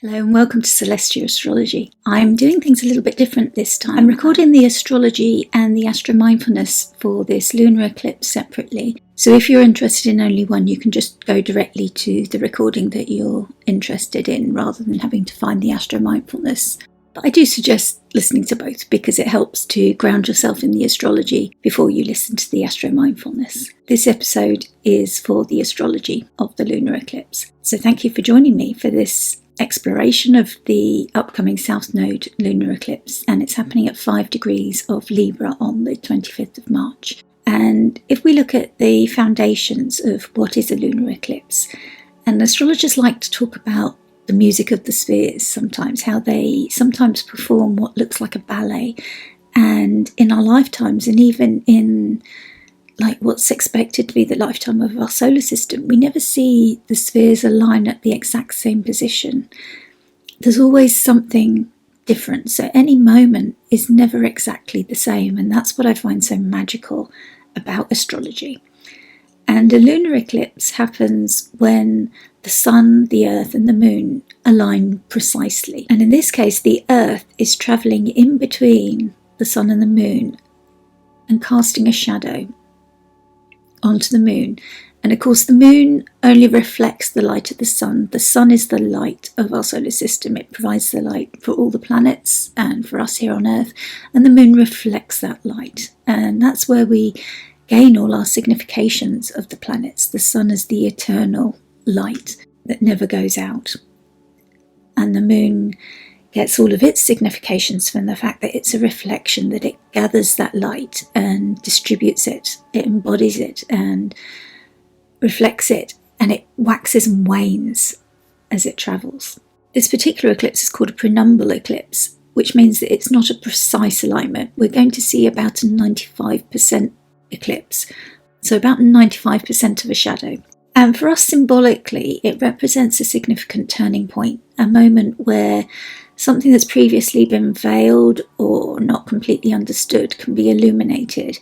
Hello and welcome to Celestia Astrology. I'm doing things a little bit different this time. I'm recording the astrology and the astro mindfulness for this lunar eclipse separately. So if you're interested in only one, you can just go directly to the recording that you're interested in rather than having to find the astro mindfulness. But I do suggest listening to both because it helps to ground yourself in the astrology before you listen to the astro mindfulness. This episode is for the astrology of the lunar eclipse. So thank you for joining me for this exploration of the upcoming South Node lunar eclipse, and it's happening at 5 degrees of Libra on the 25th of March. And if we look at the foundations of what is a lunar eclipse, and astrologers like to talk about the music of the spheres sometimes, how they sometimes perform what looks like a ballet, and in our lifetimes and even in like what's expected to be the lifetime of our solar system, we never see the spheres align at the exact same position. There's always something different, so any moment is never exactly the same, and that's what I find so magical about astrology. And a lunar eclipse happens when the sun, the earth and the moon align precisely, and in this case the earth is travelling in between the sun and the moon and casting a shadow onto the moon. And of course the moon only reflects the light of the sun. The sun is the light of our solar system. It provides the light for all the planets and for us here on Earth, and the moon reflects that light, and that's where we gain all our significations of the planets. The sun is the eternal light that never goes out, and the moon gets all of its significations from the fact that it's a reflection, that it gathers that light and distributes it, it embodies it and reflects it, and it waxes and wanes as it travels. This particular eclipse is called a Penumbral eclipse, which means that it's not a precise alignment. We're going to see about a 95% eclipse, so about 95% of a shadow. And for us symbolically, it represents a significant turning point, a moment where something that's previously been veiled or not completely understood can be illuminated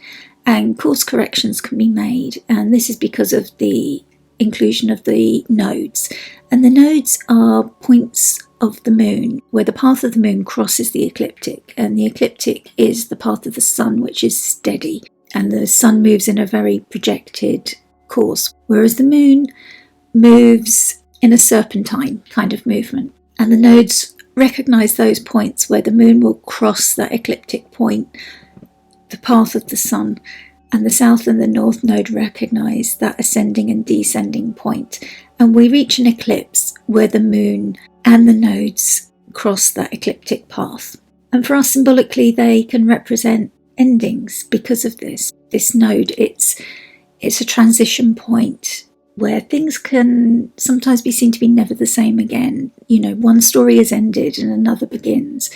and course corrections can be made. And this is because of the inclusion of the nodes. And the nodes are points of the moon where the path of the moon crosses the ecliptic, and the ecliptic is the path of the sun, which is steady, and the sun moves in a very projected course, whereas the moon moves in a serpentine kind of movement. And the nodes recognize those points where the moon will cross that ecliptic point, the path of the sun, and the south and the north node recognize that ascending and descending point. And we reach an eclipse where the moon and the nodes cross that ecliptic path. And for us symbolically, they can represent endings because of this node. It's a transition point where things can sometimes be seen to be never the same again. You know, one story is ended and another begins.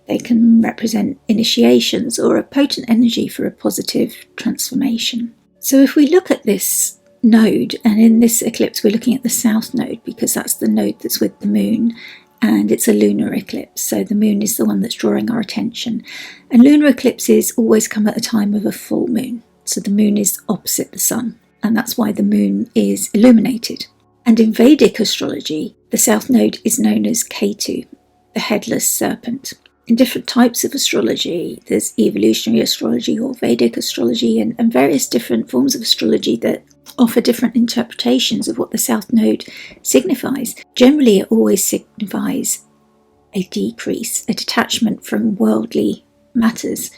They can represent initiations or a potent energy for a positive transformation. So if we look at this node, and in this eclipse we're looking at the south node because that's the node that's with the moon, and it's a lunar eclipse, so the moon is the one that's drawing our attention. And lunar eclipses always come at the time of a full moon. So the moon is opposite the sun, and that's why the moon is illuminated. And in Vedic astrology, the south node is known as Ketu, the headless serpent. In different types of astrology, there's evolutionary astrology or Vedic astrology and various different forms of astrology that offer different interpretations of what the south node signifies. Generally, it always signifies a decrease, a detachment from worldly matters.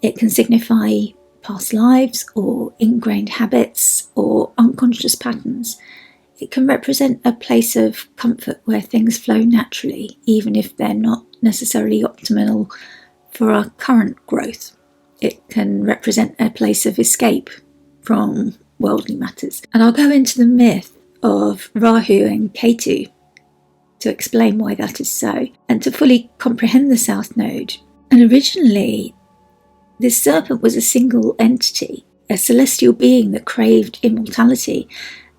It can signify past lives or ingrained habits or unconscious patterns. It can represent a place of comfort where things flow naturally, even if they're not necessarily optimal for our current growth. It can represent a place of escape from worldly matters. And I'll go into the myth of Rahu and Ketu to explain why that is so, and to fully comprehend the south node. And originally, this serpent was a single entity, a celestial being that craved immortality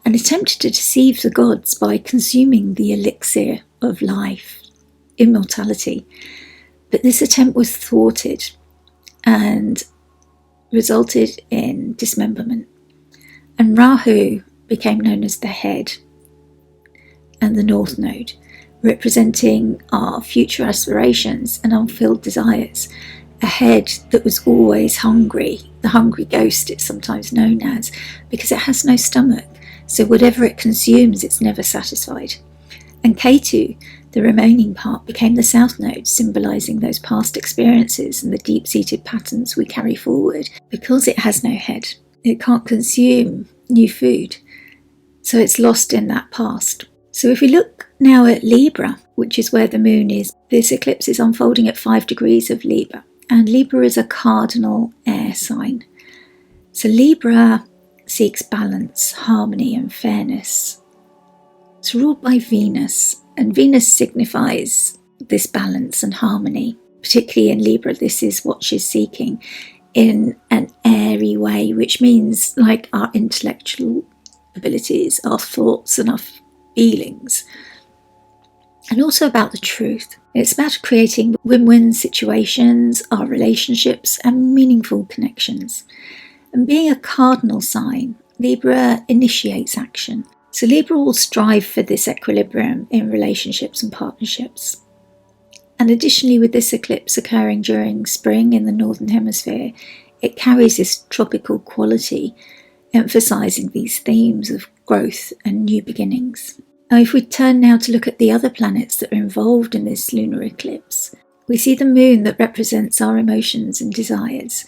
and attempted to deceive the gods by consuming the elixir of life, immortality. But this attempt was thwarted and resulted in dismemberment. And Rahu became known as the head and the north node, representing our future aspirations and unfulfilled desires. A head that was always hungry, the hungry ghost it's sometimes known as, because it has no stomach, so whatever it consumes it's never satisfied. And Ketu, the remaining part, became the south node, symbolising those past experiences and the deep-seated patterns we carry forward. Because it has no head, it can't consume new food, so it's lost in that past. So if we look now at Libra, which is where the moon is, this eclipse is unfolding at 5 degrees of Libra, and Libra is a cardinal air sign. So Libra seeks balance, harmony and fairness. It's ruled by Venus, and Venus signifies this balance and harmony. Particularly in Libra, this is what she's seeking in an airy way, which means like our intellectual abilities, our thoughts and our feelings, and also about the truth. It's about creating win-win situations, our relationships and meaningful connections. And being a cardinal sign, Libra initiates action. So Libra will strive for this equilibrium in relationships and partnerships. And additionally, with this eclipse occurring during spring in the Northern Hemisphere, it carries this tropical quality, emphasising these themes of growth and new beginnings. Now, if we turn now to look at the other planets that are involved in this lunar eclipse, we see the moon that represents our emotions and desires,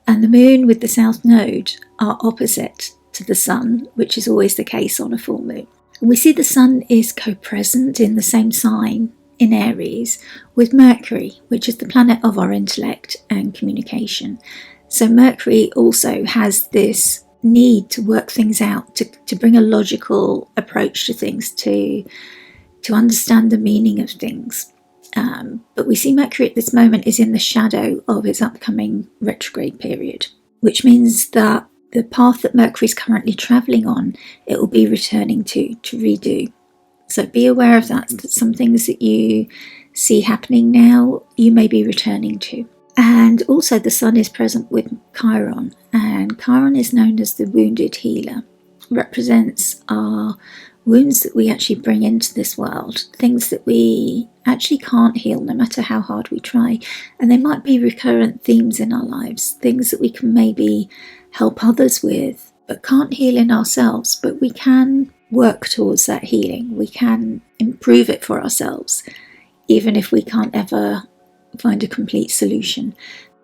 and the moon with the south node are opposite to the sun, which is always the case on a full moon. And we see the sun is co-present in the same sign in Aries with Mercury, which is the planet of our intellect and communication. So Mercury also has this need to work things out, to bring a logical approach to things, to understand the meaning of things. But we see Mercury at this moment is in the shadow of its upcoming retrograde period, which means that the path that Mercury is currently travelling on, it will be returning to redo. So be aware of that some things that you see happening now, you may be returning to. And also the sun is present with Chiron, and Chiron is known as the wounded healer. Represents our wounds that we actually bring into this world, things that we actually can't heal no matter how hard we try. And they might be recurrent themes in our lives, things that we can maybe help others with, but can't heal in ourselves. But we can work towards that healing. We can improve it for ourselves, even if we can't ever find a complete solution.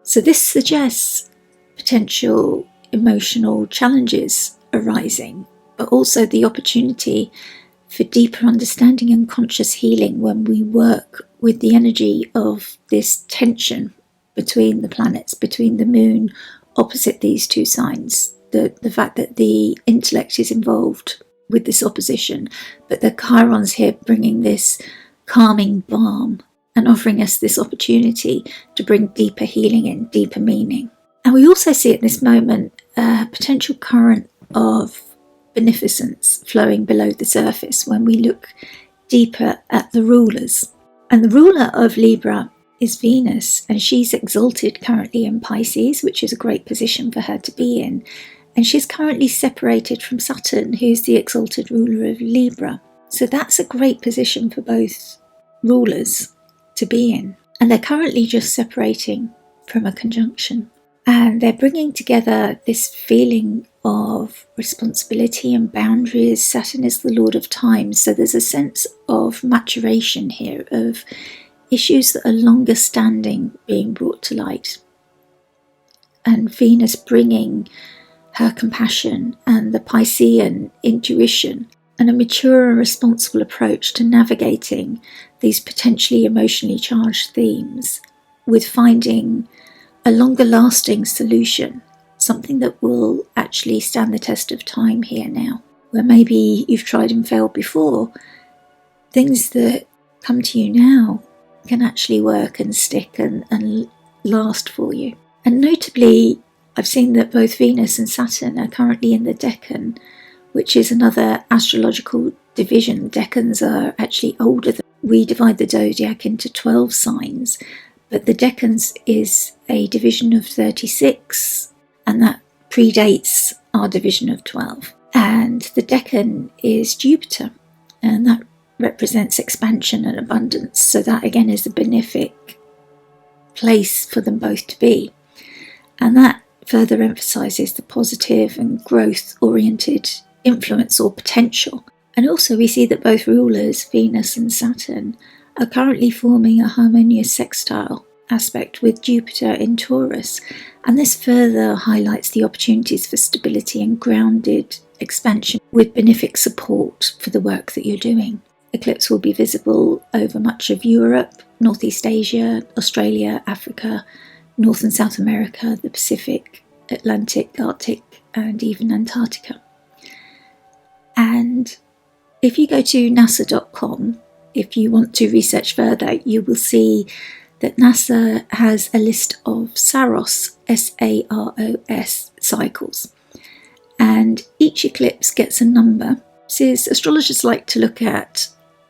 So this suggests potential emotional challenges arising, but also the opportunity for deeper understanding and conscious healing when we work with the energy of this tension between the planets, between the moon opposite these two signs. The fact that the intellect is involved with this opposition, but the Chiron's here bringing this calming balm and offering us this opportunity to bring deeper healing in, deeper meaning. And we also see at this moment a potential current of beneficence flowing below the surface when we look deeper at the rulers. And the ruler of Libra is Venus, and she's exalted currently in Pisces, which is a great position for her to be in. And she's currently separated from Saturn, who's the exalted ruler of Libra. So that's a great position for both rulers to be in. And they're currently just separating from a conjunction. And they're bringing together this feeling of responsibility and boundaries. Saturn is the Lord of Time, so there's a sense of maturation here, of issues that are longer standing being brought to light. And Venus bringing her compassion and the Piscean intuition and a mature and responsible approach to navigating these potentially emotionally charged themes, with finding a longer lasting solution, something that will actually stand the test of time here now, where maybe you've tried and failed before. Things that come to you now can actually work and stick and last for you. And notably, I've seen that both Venus and Saturn are currently in the Decan, which is another astrological division. Decans are actually older. We divide the zodiac into 12 signs, but the Decans is a division of 36, and that predates our division of 12. And the Decan is Jupiter, and that represents expansion and abundance. So that again is a benefic place for them both to be. And that further emphasises the positive and growth-oriented influence or potential. And also we see that both rulers, Venus and Saturn, are currently forming a harmonious sextile aspect with Jupiter in Taurus. And this further highlights the opportunities for stability and grounded expansion with benefic support for the work that you're doing. Eclipse will be visible over much of Europe, Northeast Asia, Australia, Africa, North and South America, the Pacific, Atlantic, Arctic, and even Antarctica. And if you go to nasa.com, if you want to research further, you will see that NASA has a list of Saros, S-A-R-O-S, cycles. And each eclipse gets a number. Astrologers like to look at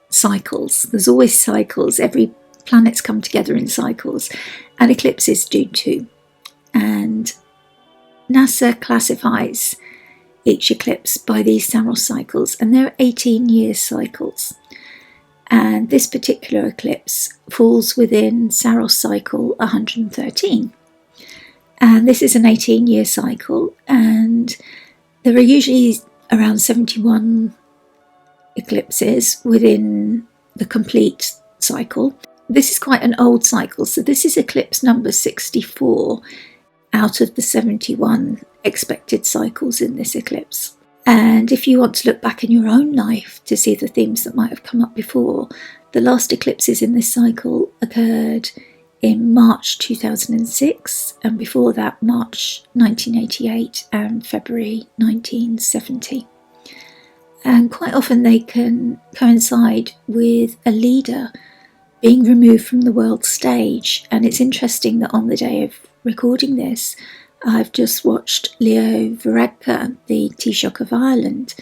cycles. There's always cycles. Every planets come together in cycles, and eclipses do too. And NASA classifies each eclipse by these Saros cycles, and they're 18-year cycles. And this particular eclipse falls within Saros cycle 113. And this is an 18-year cycle, and there are usually around 71 eclipses within the complete cycle. This is quite an old cycle, so this is eclipse number 64 out of the 71 expected cycles in this eclipse. And if you want to look back in your own life to see the themes that might have come up before, the last eclipses in this cycle occurred in March 2006, and before that March 1988 and February 1970. And quite often they can coincide with a leader being removed from the world stage. And it's interesting that on the day of recording this, I've just watched Leo Varadkar, the Taoiseach of Ireland,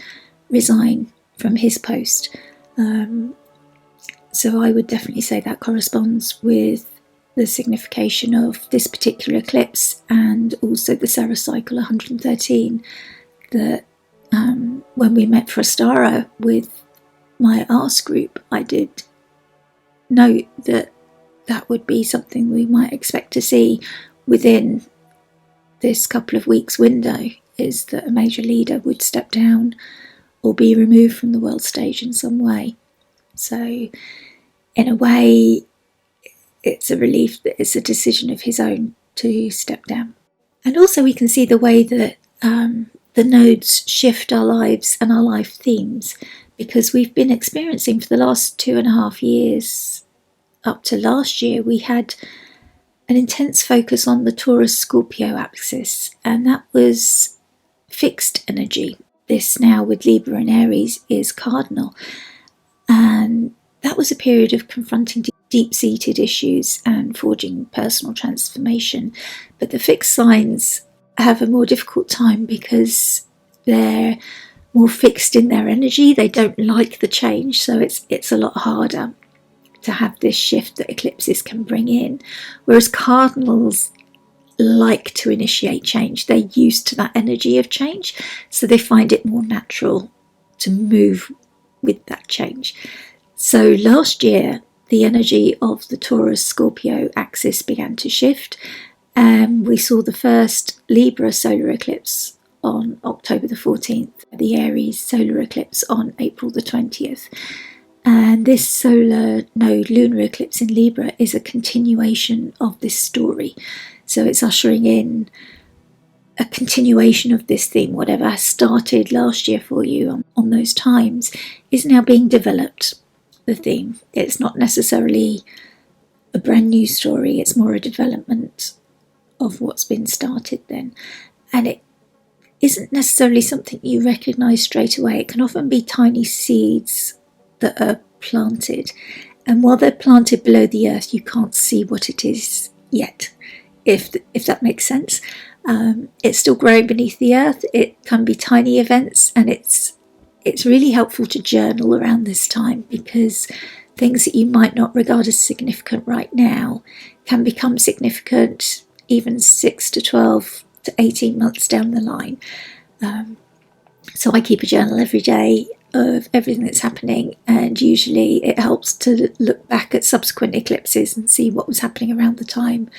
resign from his post. So I would definitely say that corresponds with the signification of this particular eclipse, and also the Saros cycle 113, that when we met for Astara with my Ars group, I did note that that would be something we might expect to see within this couple of weeks window, is that a major leader would step down or be removed from the world stage in some way. So in a way, it's a relief that it's a decision of his own to step down. And also we can see the way that the nodes shift our lives and our life themes, because we've been experiencing for the last 2.5 years, up to last year, we had an intense focus on the Taurus Scorpio axis, and that was fixed energy. This now with Libra and Aries is cardinal, and that was a period of confronting deep-seated issues and forging personal transformation. But the fixed signs have a more difficult time because they're more fixed in their energy. They don't like the change, so it's a lot harder to have this shift that eclipses can bring in. Whereas cardinals like to initiate change. They're used to that energy of change, so they find it more natural to move with that change. So last year, the energy of the Taurus-Scorpio axis began to shift, and we saw the first Libra solar eclipse on October the 14th, the Aries Solar Eclipse on April the 20th. And this solar node lunar eclipse in Libra is a continuation of this story. So it's ushering in a continuation of this theme. Whatever started last year for you on those times is now being developed, the theme. It's not necessarily a brand new story, it's more a development of what's been started then. And it isn't necessarily something you recognise straight away. It can often be tiny seeds that are planted, and while they're planted below the earth, you can't see what it is yet, if that makes sense. It's still growing beneath the earth. It can be tiny events, and it's really helpful to journal around this time, because things that you might not regard as significant right now can become significant even 6 to 12 to 18 months down the line. So I keep a journal every day of everything that's happening, and usually it helps to look back at subsequent eclipses and see what was happening around the time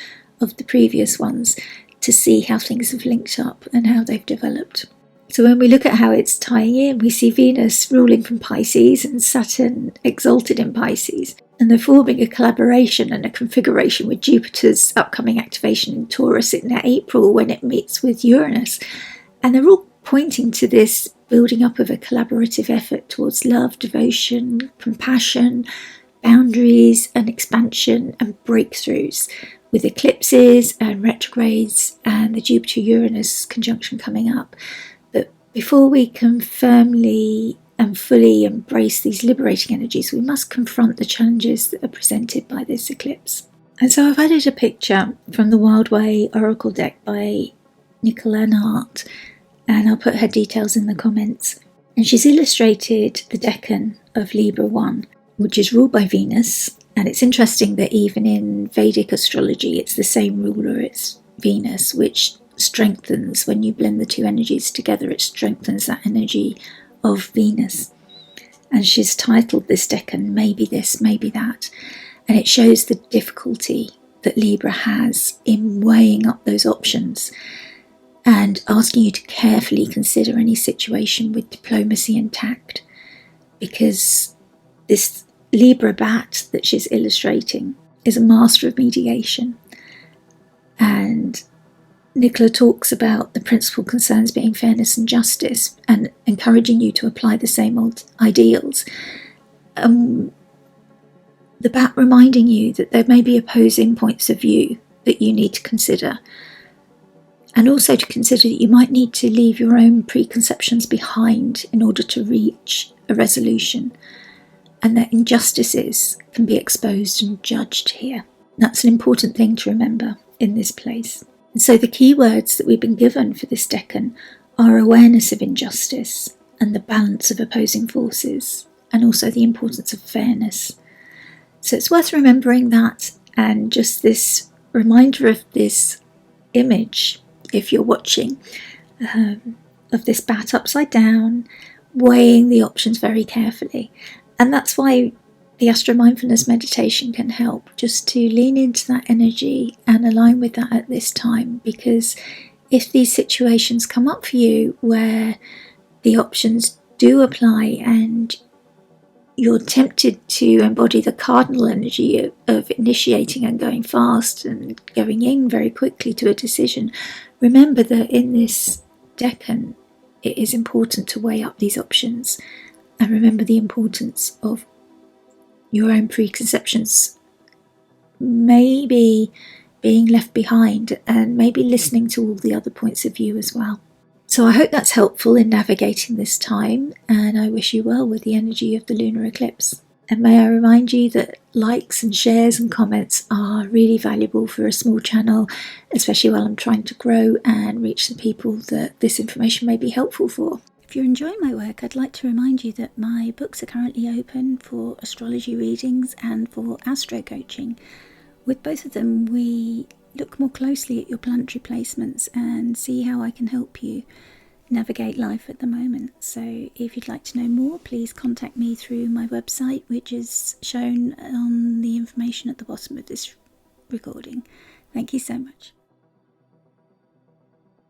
of the previous ones to see how things have linked up and how they've developed. So when we look at how it's tying in, we see Venus ruling from Pisces and Saturn exalted in Pisces, and they're forming a collaboration and a configuration with Jupiter's upcoming activation in Taurus in April when it meets with Uranus. And they're all pointing to this building up of a collaborative effort towards love, devotion, compassion, boundaries and expansion and breakthroughs, with eclipses and retrogrades and the Jupiter-Uranus conjunction coming up. But before we can firmly and fully embrace these liberating energies, we must confront the challenges that are presented by this eclipse. And so I've added a picture from the Wild Way Oracle deck by Nicola Hart, and I'll put her details in the comments. And she's illustrated the decan of Libra 1, which is ruled by Venus. And it's interesting that even in Vedic astrology, it's the same ruler, it's Venus, which strengthens, when you blend the two energies together, it strengthens that energy of Venus. And she's titled this decan, Maybe This, Maybe That. And it shows the difficulty that Libra has in weighing up those options and asking you to carefully consider any situation with diplomacy and tact, because this Libra bat that she's illustrating is a master of mediation. And Nicola talks about the principal concerns being fairness and justice, and encouraging you to apply the same old ideals. The bat reminding you that there may be opposing points of view that you need to consider, and also to consider that you might need to leave your own preconceptions behind in order to reach a resolution, and that injustices can be exposed and judged here. That's an important thing to remember in this place. And so the key words that we've been given for this decan are awareness of injustice and the balance of opposing forces, and also the importance of fairness. So it's worth remembering that, and just this reminder of this image, if you're watching, of this bat upside down, weighing the options very carefully. And that's why the Astro Mindfulness meditation can help, just to lean into that energy and align with that at this time. Because if these situations come up for you where the options do apply and you're tempted to embody the cardinal energy of initiating and going fast and going in very quickly to a decision, remember that in this decan, it is important to weigh up these options, and remember the importance of your own preconceptions maybe being left behind, and maybe listening to all the other points of view as well. So I hope that's helpful in navigating this time, and I wish you well with the energy of the lunar eclipse. And may I remind you that likes and shares and comments are really valuable for a small channel, especially while I'm trying to grow and reach the people that this information may be helpful for. If you're enjoying my work, I'd like to remind you that my books are currently open for astrology readings and for astro coaching. With both of them, we look more closely at your planetary placements and see how I can help you navigate life at the moment. So if you'd like to know more, please contact me through my website, which is shown on the information at the bottom of this recording. Thank you so much.